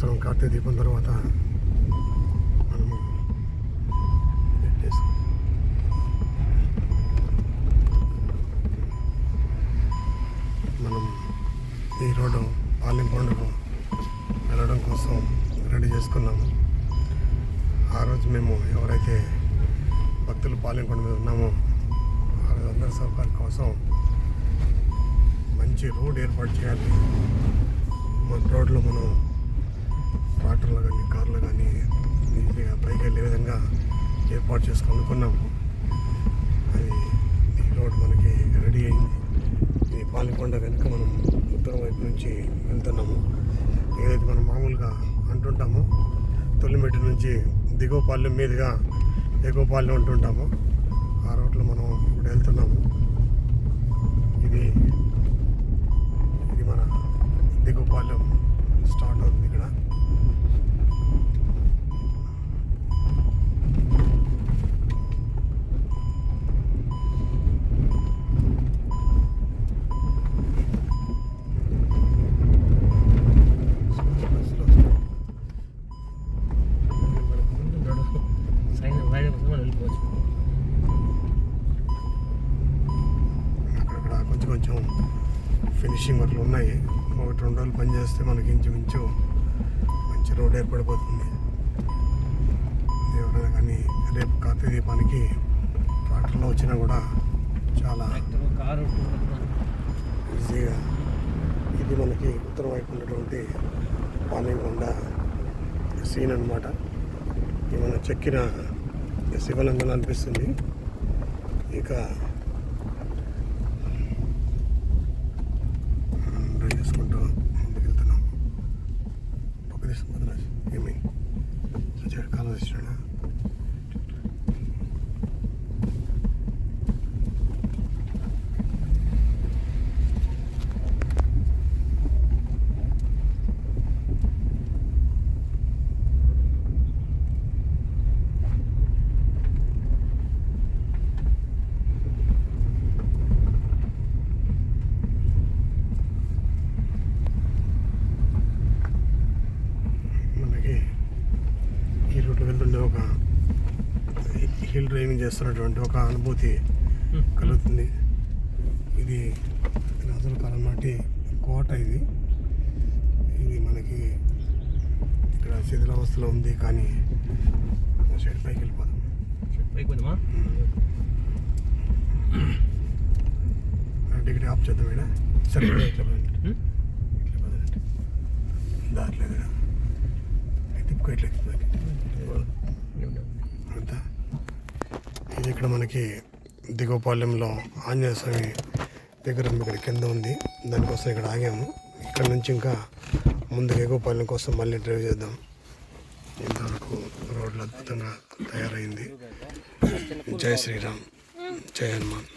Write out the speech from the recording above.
సంవత్సరం కార్తీక దీపం తర్వాత మనము మనం ఈ రోడ్డు పాలెంకొండకు వెళ్ళడం కోసం రెడీ చేసుకున్నాము. ఆ రోజు మేము ఎవరైతే భక్తులు పాలెంకొండ మీద ఉన్నామో అందరి సౌకర్యం కోసం మంచి రోడ్ ఏర్పాటు చేయాలి. మన రోడ్లో మనం ట్రాక్టర్లు కానీ కార్లు కానీ ఈజీగా పైకి వెళ్ళే విధంగా ఏర్పాటు చేసుకున్నాము. అది ఈ రోడ్ మనకి రెడీ అయింది. ఈ పాలెంకొండ వెనుక మనం ఉత్తరం వైపు నుంచి వెళ్తున్నాము. ఏదైతే మనం మామూలుగా అంటుంటామో తొలిమెట్టు నుంచి దిగువపాలెం మీదుగా ఎగువపాలెం అంటుంటాము. ఆ రోడ్లో మనం ఇప్పుడు వెళ్తున్నాము. ఇది మన దిగువపాలెం స్టార్ట్ అవుతుంది ఇక్కడ. అక్కడక్కడ కొంచెం ఫినిషింగ్ వర్క్లు ఉన్నాయి. 1-2 రోజులు పనిచేస్తే మనకి ఇంచుమించు మంచి రోడ్ ఏర్పడిపోతుంది. ఎవరైనా కానీ రేపు కార్తీక దీపానికి ట్రాక్టర్లో వచ్చినా కూడా చాలా ఈజీగా. ఇది మనకి ఉత్తరం వైపు ఉన్నటువంటి పాలెంకొండ సీన్ అన్నమాట. ఇది మన చెక్కిన శివలింగం అనిపిస్తుంది. ఇక డ్రైవ్ చేసుకుంటూ ముందుకు వెళ్తున్నాం. పక్క దేశం మద్రాసు ఏమి కాలం తెచ్చినా వెళ్తుండే ఒక హిల్ డ్రైవింగ్ చేస్తున్నటువంటి ఒక అనుభూతి కలుగుతుంది. ఇది రాజుల కాలం నాటి కోట. ఇది మనకి ఇక్కడ శిథిలావస్థలో ఉంది. కానీ సైడ్ పైకి వెళ్ళిపోదాం. టికెట్ ఆఫ్ చేద్దాం. ఇక్కడ సరే ఇట్లా దాట్లేదు తిప్పుకో ఇట్లా అంతా. ఇది ఇక్కడ మనకి దిగువపాలెంలో ఆంజనేయ స్వామి విగ్రహం ఇక్కడ కింద ఉంది. దానికోసం ఇక్కడ ఆగాము. ఇక్కడ నుంచి ఇంకా ముందుకు ఎగువపాలెం కోసం మళ్ళీ డ్రైవ్ చేద్దాం. ఇంతవరకు రోడ్లు అద్భుతంగా తయారైంది. జై శ్రీరామ్, జై హనుమాన్.